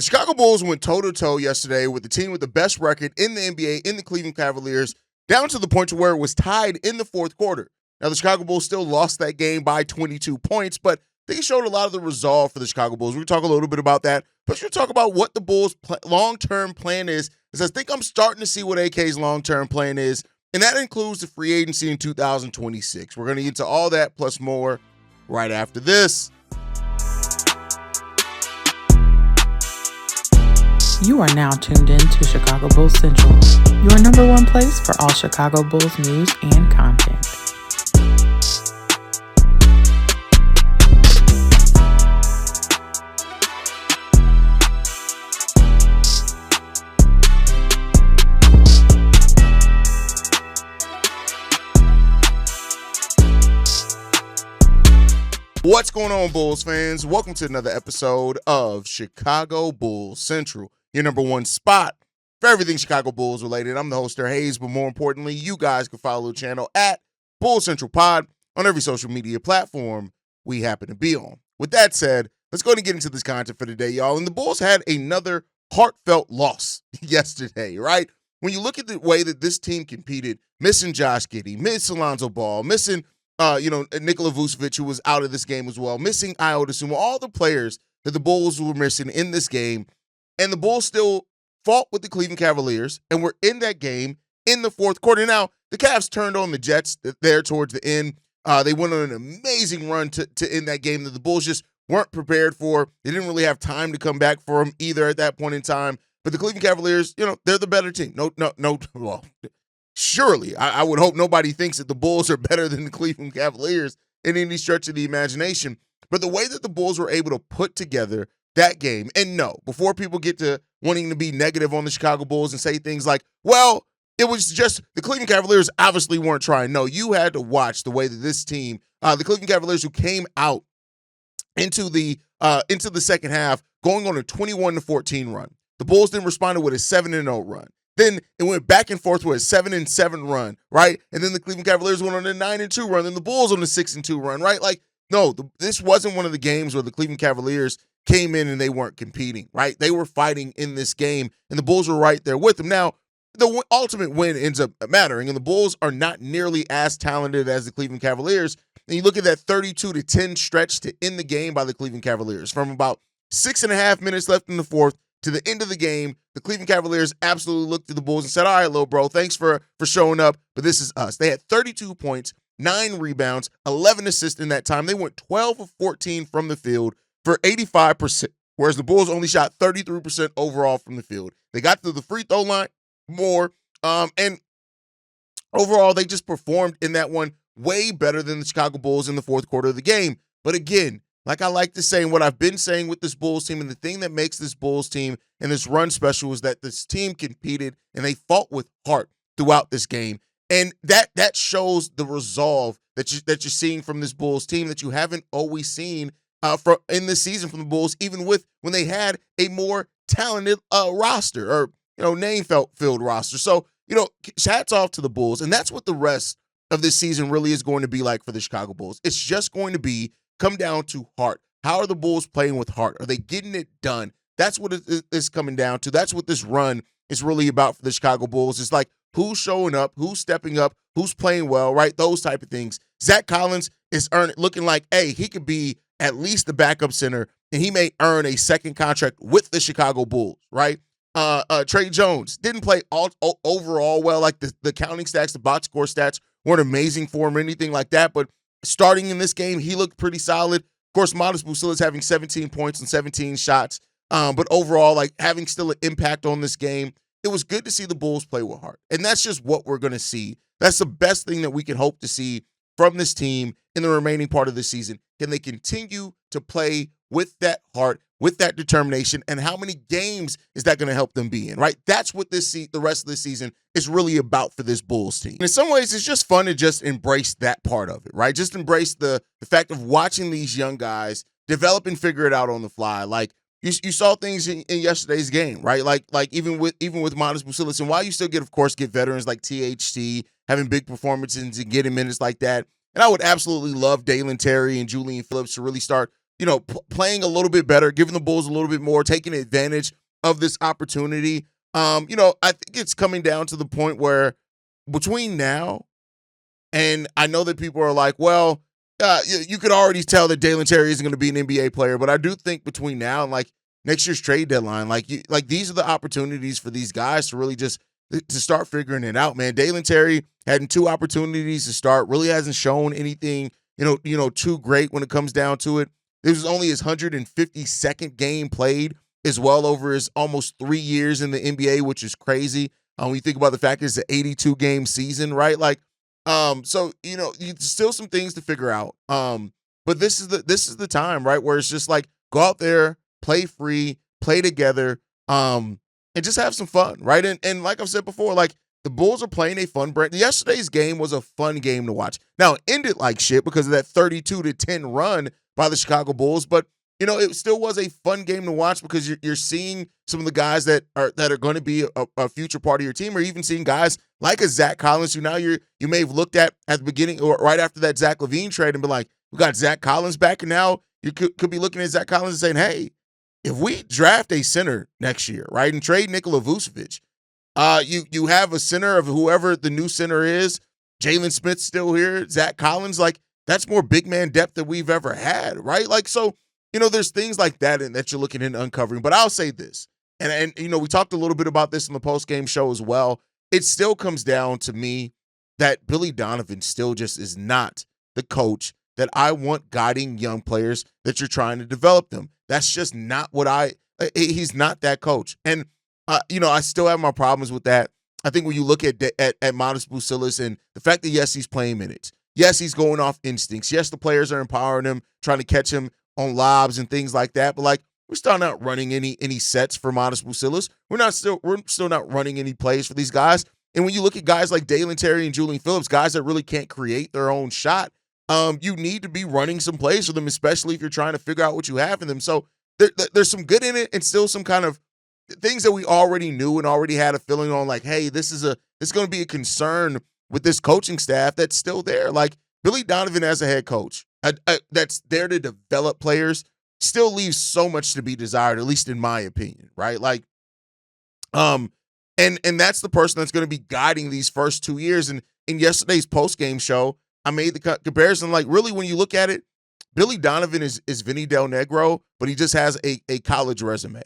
The Chicago Bulls went toe-to-toe yesterday with the team with the best record in the NBA, in the Cleveland Cavaliers, down to the point to where it was tied in the fourth quarter. Now, the Chicago Bulls still lost that game by 22 points, but they showed a lot of the resolve for the Chicago Bulls. We're going to talk a little bit about that, but we're going to talk about what the Bulls' long-term plan is, because I think I'm starting to see what AK's long-term plan is, and that includes the free agency in 2026. We're going to get into all that plus more right after this. You are now tuned in to Chicago Bulls Central, your number one place for all Chicago Bulls news and content. What's going on, Bulls fans? Welcome to another episode of Chicago Bulls Central, your number one spot for everything Chicago Bulls related. I'm the host, Hayes, but more importantly, you guys can follow the channel at Bulls Central Pod on every social media platform we happen to be on. With that said, let's go and get into this content for today, y'all. And the Bulls had another heartfelt loss yesterday, right? When you look at the way that this team competed, missing Josh Giddey, missing Alonzo Ball, missing Nikola Vucevic, who was out of this game as well, missing Iota Sumo, all the players that the Bulls were missing in this game, and the Bulls still fought with the Cleveland Cavaliers and were in that game in the fourth quarter. Now, the Cavs turned on the Jets there towards the end. They went on an amazing run to end that game that the Bulls just weren't prepared for. They didn't really have time to come back for them either at that point in time. But the Cleveland Cavaliers, they're the better team. Well, surely, I would hope nobody thinks that the Bulls are better than the Cleveland Cavaliers in any stretch of the imagination. But the way that the Bulls were able to put together that game, and no, before people get to wanting to be negative on the Chicago Bulls and say things like, well, it was just the Cleveland Cavaliers obviously weren't trying. No, you had to watch the way that this team, the Cleveland Cavaliers, who came out into the second half going on a 21-14 run. The Bulls then responded with a 7-0 run. Then it went back and forth with a 7-7 run, right? And then the Cleveland Cavaliers went on a 9-2 run, and the Bulls on a 6-2 run, right? Like, no, this wasn't one of the games where the Cleveland Cavaliers came in and they weren't competing, right? They were fighting in this game, and the Bulls were right there with them. Now, the ultimate win ends up mattering, and the Bulls are not nearly as talented as the Cleveland Cavaliers. And you look at that 32-10 stretch to end the game by the Cleveland Cavaliers. From about 6.5 minutes left in the fourth to the end of the game, the Cleveland Cavaliers absolutely looked at the Bulls and said, all right, little bro, thanks for showing up, but this is us. They had 32 points, 9 rebounds, 11 assists in that time. They went 12 of 14 from the field for 85%, whereas the Bulls only shot 33% overall from the field. They got to the free throw line more, and overall, they just performed in that one way better than the Chicago Bulls in the fourth quarter of the game. But again, like I like to say, and what I've been saying with this Bulls team, and the thing that makes this Bulls team and this run special is that this team competed and they fought with heart throughout this game. And that shows the resolve that you're seeing from this Bulls team that you haven't always seen in this season from the Bulls, even with when they had a more talented roster or name-filled roster. So, hats off to the Bulls, and that's what the rest of this season really is going to be like for the Chicago Bulls. It's just going to come down to heart. How are the Bulls playing with heart? Are they getting it done? That's what it is coming down to. That's what this run is really about for the Chicago Bulls. It's like who's showing up, who's stepping up, who's playing well, right? Those type of things. Zach Collins is looking like, hey, he could be at least the backup center, and he may earn a second contract with the Chicago Bulls, right? Trey Jones didn't play overall well. Like the counting stats, the box score stats weren't amazing for him or anything like that, but starting in this game, he looked pretty solid. Of course, Buzelis having 17 points and 17 shots. But overall, like having still an impact on this game, it was good to see the Bulls play with heart. And that's just what we're going to see. That's the best thing that we can hope to see from this team in the remaining part of the season. Can they continue to play with that heart, with that determination, and how many games is that going to help them be in, right? That's what the rest of the season is really about for this Bulls team. And in some ways, it's just fun to just embrace that part of it, right? Just embrace the fact of watching these young guys develop and figure it out on the fly. Like, you saw things in yesterday's game, right? Like even with Buzelis, and while you still get veterans like THC having big performances and getting minutes like that, and I would absolutely love Dalen Terry and Julian Phillips to really start, playing a little bit better, giving the Bulls a little bit more, taking advantage of this opportunity. I think it's coming down to the point where between now and I know that people are like, well, you could already tell that Dalen Terry isn't going to be an NBA player, but I do think between now and like next year's trade deadline, like these are the opportunities for these guys to really just to start figuring it out, man. Dalen Terry had 2 opportunities to start, really hasn't shown anything, too great when it comes down to it. This was only his 152nd game played as well over his almost 3 years in the NBA, which is crazy. When you think about the fact it's an 82-game season, right? Like, so still some things to figure out. But this is the time, right, where it's just like go out there, play free, play together, and just have some fun, right? And like I've said before, like the Bulls are playing a fun brand. Yesterday's game was a fun game to watch. Now it ended like shit because of that 32-10 run by the Chicago Bulls, but it still was a fun game to watch because you're seeing some of the guys that are going to be a future part of your team, or even seeing guys like a Zach Collins, who now you may have looked at the beginning or right after that Zach LaVine trade and be like, we got Zach Collins back, and now you could be looking at Zach Collins and saying, hey, if we draft a center next year, right, and trade Nikola Vucevic, you have a center of whoever the new center is. Jalen Smith's still here. Zach Collins, like that's more big man depth than we've ever had, right? Like so. There's things like that that you're looking into uncovering. But I'll say this, and we talked a little bit about this in the post-game show as well. It still comes down to me that Billy Donovan still just is not the coach that I want guiding young players that you're trying to develop them. That's just not what he's not that coach. And, I still have my problems with that. I think when you look at Modest Buzelis and the fact that, yes, he's playing minutes. Yes, he's going off instincts. Yes, the players are empowering him, trying to catch him on lobs and things like that, but like we're still not running any sets for Modest Buzelis. We're still not running any plays for these guys. And when you look at guys like Dalen Terry and Julian Phillips, guys that really can't create their own shot, you need to be running some plays for them, especially if you're trying to figure out what you have in them. So there's some good in it, and still some kind of things that we already knew and already had a feeling on, like, hey, this is going to be a concern with this coaching staff that's still there. Like Billy Donovan as a head coach, that's there to develop players, still leaves so much to be desired, at least in my opinion, right? Like, and that's the person that's going to be guiding these first 2 years. And in yesterday's post-game show, I made the comparison, like, really, when you look at it, Billy Donovan is Vinny Del Negro, but he just has a college resume.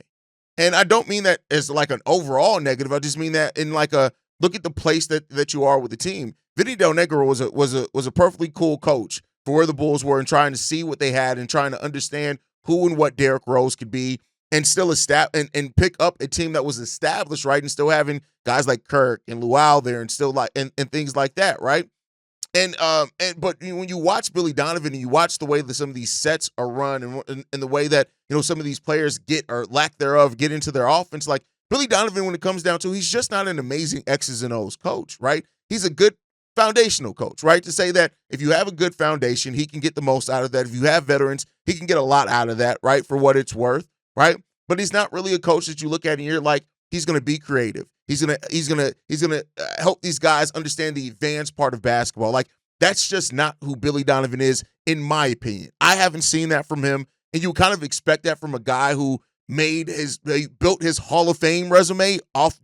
And I don't mean that as like an overall negative. I just mean that in like a look at the place that you are with the team. Vinny Del Negro was a perfectly cool coach for where the Bulls were and trying to see what they had and trying to understand who and what Derrick Rose could be and still and pick up a team that was established, right, and still having guys like Kirk and Luau there and still like and things like that, right? But when you watch Billy Donovan and you watch the way that some of these sets are run and the way that some of these players get or lack thereof get into their offense, like Billy Donovan, when it comes down to, he's just not an amazing X's and O's coach, right? He's a good foundational coach, right? To say that if you have a good foundation, he can get the most out of that. If you have veterans, he can get a lot out of that, right? For what it's worth, right? But he's not really a coach that you look at and you're like, he's going to be creative. He's going to help these guys understand the advanced part of basketball. Like that's just not who Billy Donovan is, in my opinion. I haven't seen that from him, and you kind of expect that from a guy who built his Hall of Fame resume off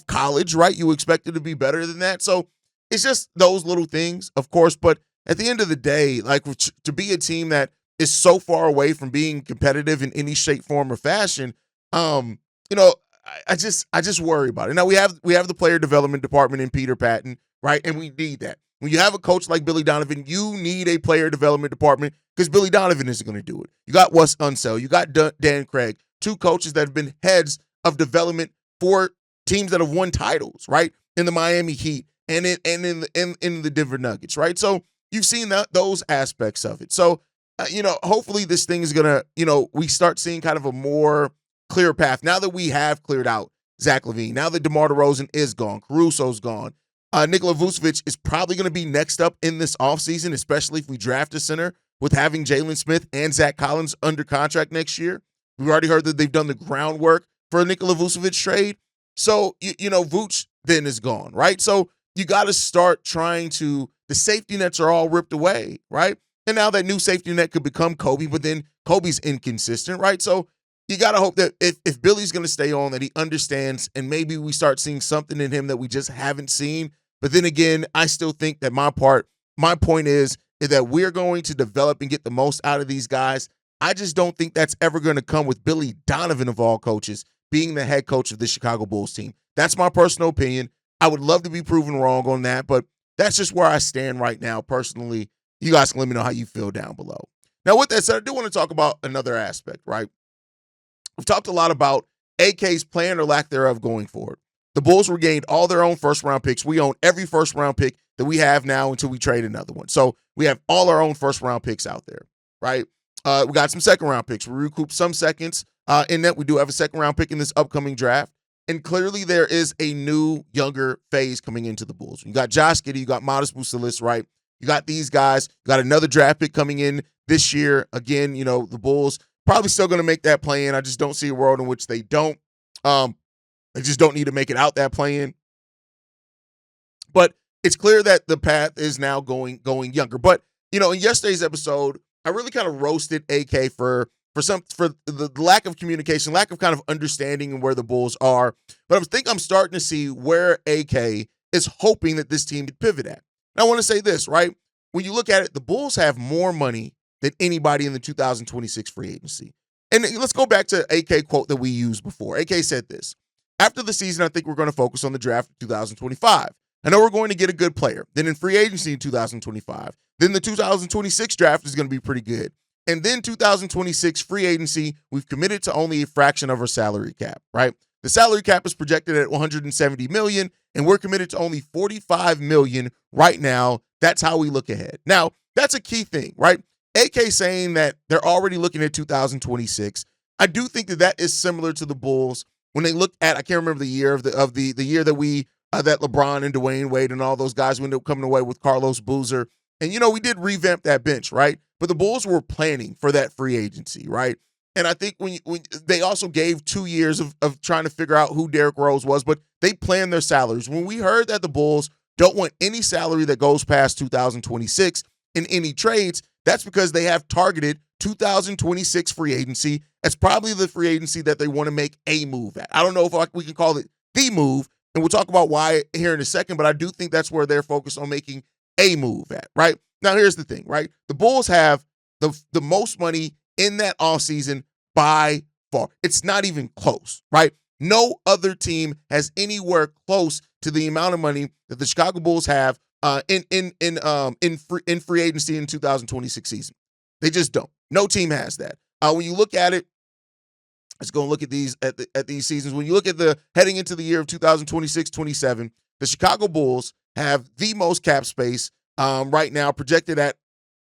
college, right? You expect it to be better than that. So it's just those little things, of course. But at the end of the day, like to be a team that is so far away from being competitive in any shape, form, or fashion, I just worry about it. Now we have the player development department in Peter Patton, right? And we need that. When you have a coach like Billy Donovan, you need a player development department because Billy Donovan isn't going to do it. You got Wes Unseld, you got Dan Craig, 2 coaches that have been heads of development for teams that have won titles, right? In the Miami Heat and in the Denver Nuggets, right? So you've seen those aspects of it. So hopefully this thing is gonna, we start seeing kind of a more clear path now that we have cleared out Zach LaVine. Now that DeMar DeRozan is gone, Caruso's gone. Nikola Vucevic is probably going to be next up in this offseason, especially if we draft a center with having Jalen Smith and Zach Collins under contract next year. We've already heard that they've done the groundwork for a Nikola Vucevic trade. So, Vuce then is gone, right? So you got to start trying to, the safety nets are all ripped away, right? And now that new safety net could become Kobe, but then Kobe's inconsistent, right? So you got to hope that if Billy's going to stay on, that he understands and maybe we start seeing something in him that we just haven't seen. But then again, I still think that my point is that we're going to develop and get the most out of these guys. I just don't think that's ever going to come with Billy Donovan, of all coaches, being the head coach of the Chicago Bulls team. That's my personal opinion. I would love to be proven wrong on that, but that's just where I stand right now personally. You guys can let me know how you feel down below. Now, with that said, I do want to talk about another aspect, right? We've talked a lot about AK's plan or lack thereof going forward. The Bulls regained all their own first-round picks. We own every first-round pick that we have now until we trade another one. So we have all our own first-round picks out there, right? We got some second-round picks. We recouped some seconds in that. We do have a second-round pick in this upcoming draft. And clearly there is a new, younger phase coming into the Bulls. You got Josh Giddey, you got Modest Buzelis, right? You got these guys. You got another draft pick coming in this year. Again, the Bulls probably still going to make that play in. I just don't see a world in which they don't. They just don't need to make it out that play in. But it's clear that the path is now going younger. But, in yesterday's episode, I really kind of roasted AK for the lack of communication, lack of kind of understanding and where the Bulls are. But I think I'm starting to see where AK is hoping that this team could pivot at. And I want to say this, right? When you look at it, the Bulls have more money than anybody in the 2026 free agency. And let's go back to AK quote that we used before. AK said this: after the season, I think we're going to focus on the draft of 2025. I know we're going to get a good player. Then in free agency in 2025. Then the 2026 draft is going to be pretty good. And then 2026 free agency, we've committed to only a fraction of our salary cap, right? The salary cap is projected at $170 million, and we're committed to only $45 million right now. That's how we look ahead. Now, that's a key thing, right? AK saying that they're already looking at 2026. I do think that is similar to the Bulls when they look at, I can't remember the year of the year that we that LeBron and Dwayne Wade and all those guys ended up coming away with Carlos Boozer. And, we did revamp that bench, right? But the Bulls were planning for that free agency, right? And I think when they also gave 2 years of trying to figure out who Derrick Rose was, but they planned their salaries. When we heard that the Bulls don't want any salary that goes past 2026 in any trades, that's because they have targeted 2026 free agency as probably the free agency that they want to make a move at. I don't know if we can call it the move, and we'll talk about why here in a second, but I do think that's where they're focused on making a move at, right? Now, here's the thing, right? The Bulls have the most money in that offseason by far. It's not even close, right? No other team has anywhere close to the amount of money that the Chicago Bulls have in free agency in 2026 season. They just don't. No team has that. When you look at it, let's go and look at these at these seasons. When you look at the heading into the year of 2026-27, the Chicago Bulls have the most cap space right now, projected at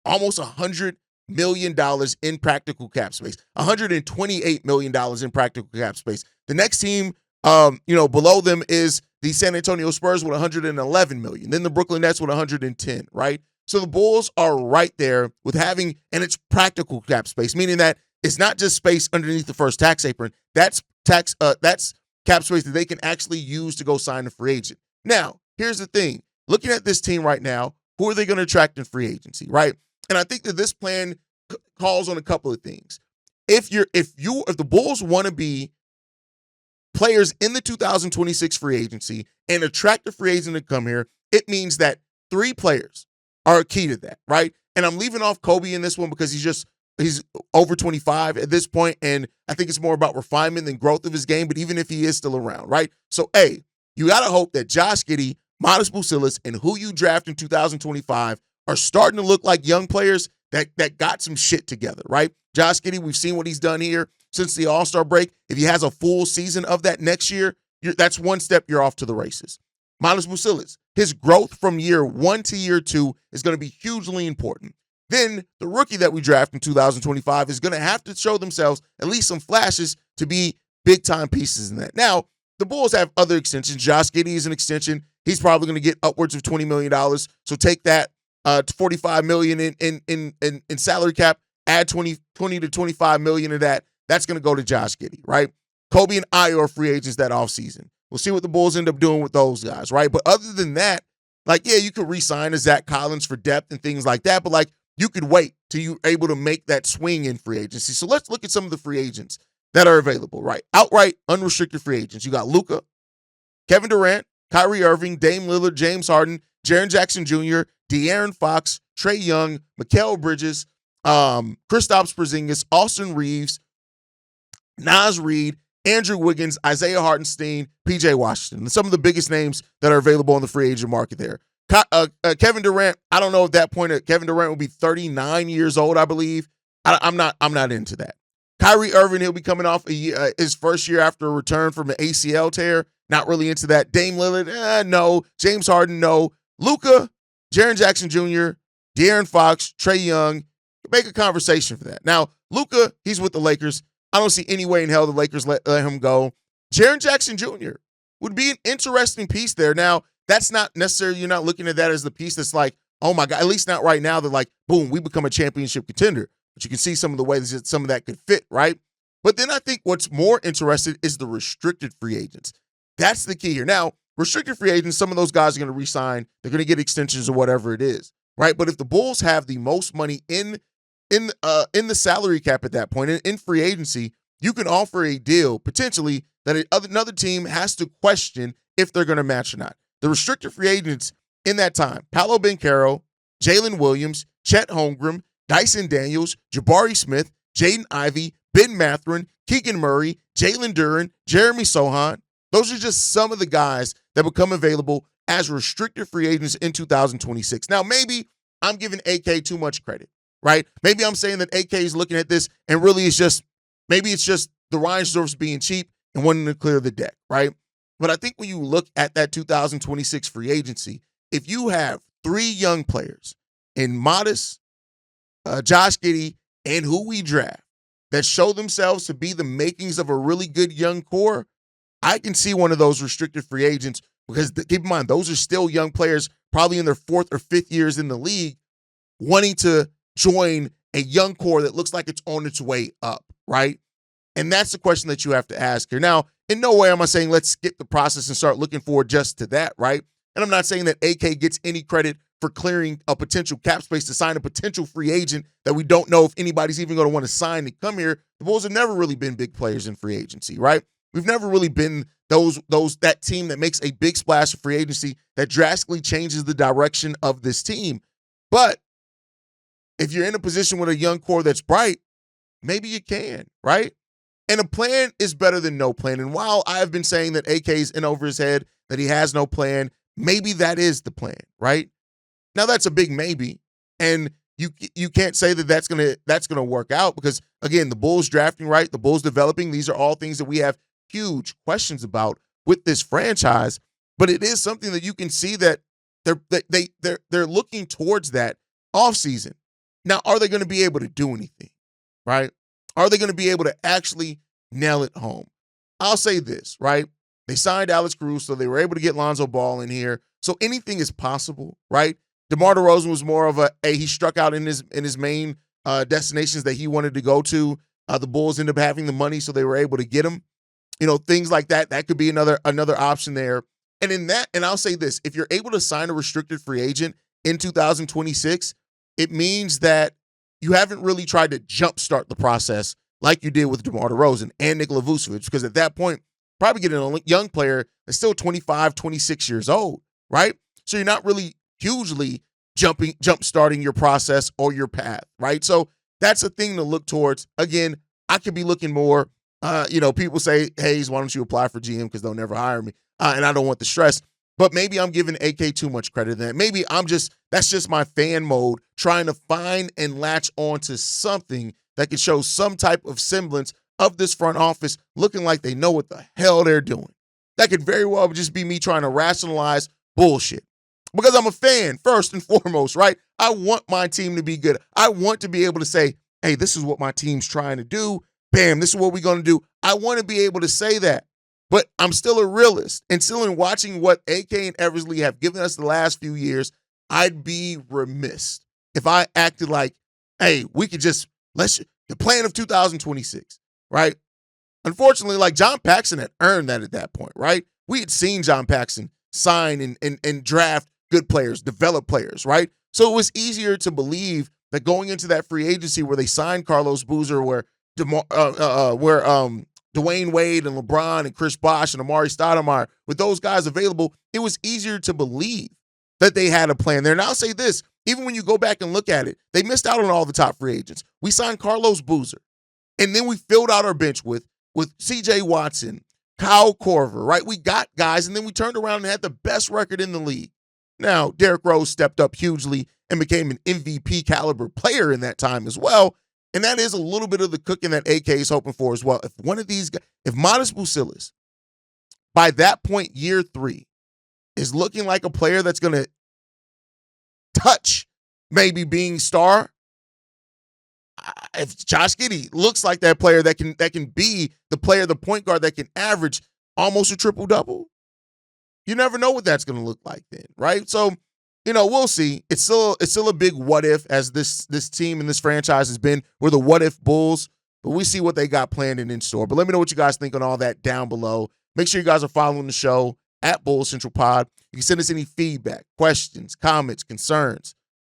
almost $100 million in practical cap space, $128 million in practical cap space. The next team, below them is the San Antonio Spurs with $111 million. Then the Brooklyn Nets with $110, right? So the Bulls are right there with having, and it's practical cap space, meaning that it's not just space underneath the first tax apron. That's cap space that they can actually use to go sign a free agent. Now, here's the thing. Looking at this team right now, who are they going to attract in free agency, right? And I think that this plan calls on a couple of things. If the Bulls want to be players in the 2026 free agency and attract a free agent to come here, it means that 3 players are a key to that, right? And I'm leaving off Kobe in this one because he's over 25 at this point, and I think it's more about refinement than growth of his game, but even if he is still around, right? So, you got to hope that Josh Giddey, Modest Buzelis, and who you draft in 2025 are starting to look like young players that got some shit together, right? Josh Giddey, we've seen what he's done here since the All-Star break. If he has a full season of that next year, that's one step you're off to the races. Modest Buzelis, his growth from year 1 to year 2 is going to be hugely important. Then the rookie that we draft in 2025 is going to have to show themselves at least some flashes to be big-time pieces in that. Now, the Bulls have other extensions. Josh Giddey is an extension. He's probably going to get upwards of $20 million. So take that to $45 million in salary cap, add 20 to $25 million of that. That's going to go to Josh Giddey, right? Kobe and Ayo are free agents that offseason. We'll see what the Bulls end up doing with those guys, right? But other than that, you could re-sign a Zach Collins for depth and things like that. But you could wait till you're able to make that swing in free agency. So let's look at some of the free agents that are available, right? Outright unrestricted free agents. You got Luka, Kevin Durant, Kyrie Irving, Dame Lillard, James Harden, Jaren Jackson Jr., De'Aaron Fox, Trae Young, Mikal Bridges, Kristaps Porzingis, Austin Reeves, Naz Reid, Andrew Wiggins, Isaiah Hartenstein, PJ Washington. Some of the biggest names that are available on the free agent market there. Kevin Durant, I don't know at that point, Kevin Durant will be 39 years old, I believe. I'm not into that. Kyrie Irving, he'll be coming off his first year after a return from an ACL tear. Not really into that. Dame Lillard, no. James Harden, no. Luka, Jaren Jackson Jr., De'Aaron Fox, Trae Young. Make a conversation for that. Now, Luka, he's with the Lakers. I don't see any way in hell the Lakers let him go. Jaren Jackson Jr. would be an interesting piece there. Now, that's not necessarily, you're not looking at that as the piece that's like, oh my God, at least not right now. They're like, boom, we become a championship contender. But you can see some of the ways that some of that could fit, right? But then I think what's more interesting is the restricted free agents. That's the key here. Now, restricted free agents, some of those guys are going to re-sign. They're going to get extensions or whatever it is, right? But if the Bulls have the most money in the salary cap at that point, in free agency, you can offer a deal potentially that another team has to question if they're going to match or not. The restricted free agents in that time, Paolo Banchero, Jalen Williams, Chet Holmgren, Dyson Daniels, Jabari Smith, Jaden Ivey, Ben Mathurin, Keegan Murray, Jalen Duren, Jeremy Sohan. Those are just some of the guys that become available as restricted free agents in 2026. Now, maybe I'm giving AK too much credit, right? Maybe I'm saying that AK is looking at this and really it's just the Reinsdorfs being cheap and wanting to clear the deck, right? But I think when you look at that 2026 free agency, if you have three young players in Modest, Josh Giddey, and who we draft that show themselves to be the makings of a really good young core, I can see one of those restricted free agents because keep in mind, those are still young players, probably in their fourth or fifth years in the league, wanting to join a young core that looks like it's on its way up, right? And that's the question that you have to ask here. Now, in no way am I saying let's skip the process and start looking forward just to that, right? And I'm not saying that AK gets any credit for clearing a potential cap space to sign a potential free agent that we don't know if anybody's even going to want to sign to come here. The Bulls have never really been big players in free agency, right? We've never really been that team that makes a big splash of free agency that drastically changes the direction of this team. But if you're in a position with a young core that's bright, maybe you can, right? And a plan is better than no plan. And while I have been saying that AK's in over his head, that he has no plan, maybe that is the plan, right? Now that's a big maybe. And you can't say that that's gonna work out because, again, the Bulls drafting right, the Bulls developing, these are all things that we have huge questions about with this franchise. But it is something that you can see that they're looking towards that offseason. Now, are they going to be able to do anything, right? Are they going to be able to actually nail it home? I'll say this, right? They signed Alex Caruso. They were able to get Lonzo Ball in here. So anything is possible, right? DeMar DeRozan was more of he struck out in his main destinations that he wanted to go to. The Bulls ended up having the money, so they were able to get him. You know, things like that. That could be another option there. And I'll say this, if you're able to sign a restricted free agent in 2026, it means that you haven't really tried to jumpstart the process like you did with DeMar DeRozan and Nikola Vucevic, because at that point, probably getting a young player that's still 25, 26 years old, right? So you're not really hugely jump-starting your process or your path, right? So that's a thing to look towards. Again, I could be looking more, people say, Hayes, why don't you apply for GM because they'll never hire me, and I don't want the stress. But maybe I'm giving AK too much credit then. Maybe that's just my fan mode trying to find and latch on to something that can show some type of semblance of this front office looking like they know what the hell they're doing. That could very well just be me trying to rationalize bullshit. Because I'm a fan, first and foremost, right? I want my team to be good. I want to be able to say, hey, this is what my team's trying to do. Bam, this is what we're going to do. I want to be able to say that. But I'm still a realist. And still in watching what AK and Eversley have given us the last few years, I'd be remiss if I acted like, hey, we could just, the plan of 2026, right? Unfortunately, like John Paxson had earned that at that point, right? We had seen John Paxson sign and draft good players, develop players, right? So it was easier to believe that going into that free agency where they signed Carlos Boozer, where Dwayne Wade and LeBron and Chris Bosh and Amari Stoudemire, with those guys available, it was easier to believe that they had a plan there. And I'll say this, even when you go back and look at it, they missed out on all the top free agents. We signed Carlos Boozer, and then we filled out our bench with C.J. Watson, Kyle Korver, right? We got guys, and then we turned around and had the best record in the league. Now, Derrick Rose stepped up hugely and became an MVP caliber player in that time as well. And that is a little bit of the cooking that AK is hoping for as well. If one of these guys, if Modest Buzelis, by that point, year 3, is looking like a player that's going to touch maybe being star, if Josh Giddey looks like that player that can be the player, the point guard that can average almost a triple-double, you never know what that's going to look like then, right? So, we'll see. It's still a big what if, as this team and this franchise has been. We're the what if Bulls, but we see what they got planned and in store. But let me know what you guys think on all that down below. Make sure you guys are following the show at Bulls Central Pod. You can send us any feedback, questions, comments, concerns,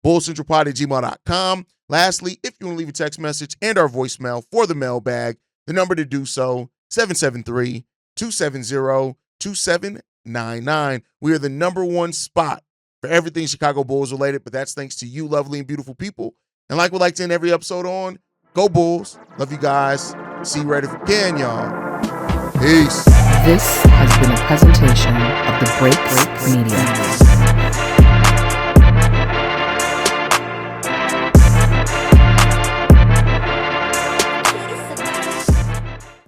bullcentralpod@gmail.com. Lastly, if you want to leave a text message and our voicemail for the mailbag, the number to do so, 773-270-2799. We are the number one spot for everything Chicago Bulls related, but that's thanks to you lovely and beautiful people. And like we like to end every episode on, go Bulls. Love you guys. See you right again, y'all. Peace. This has been a presentation of the Break Media.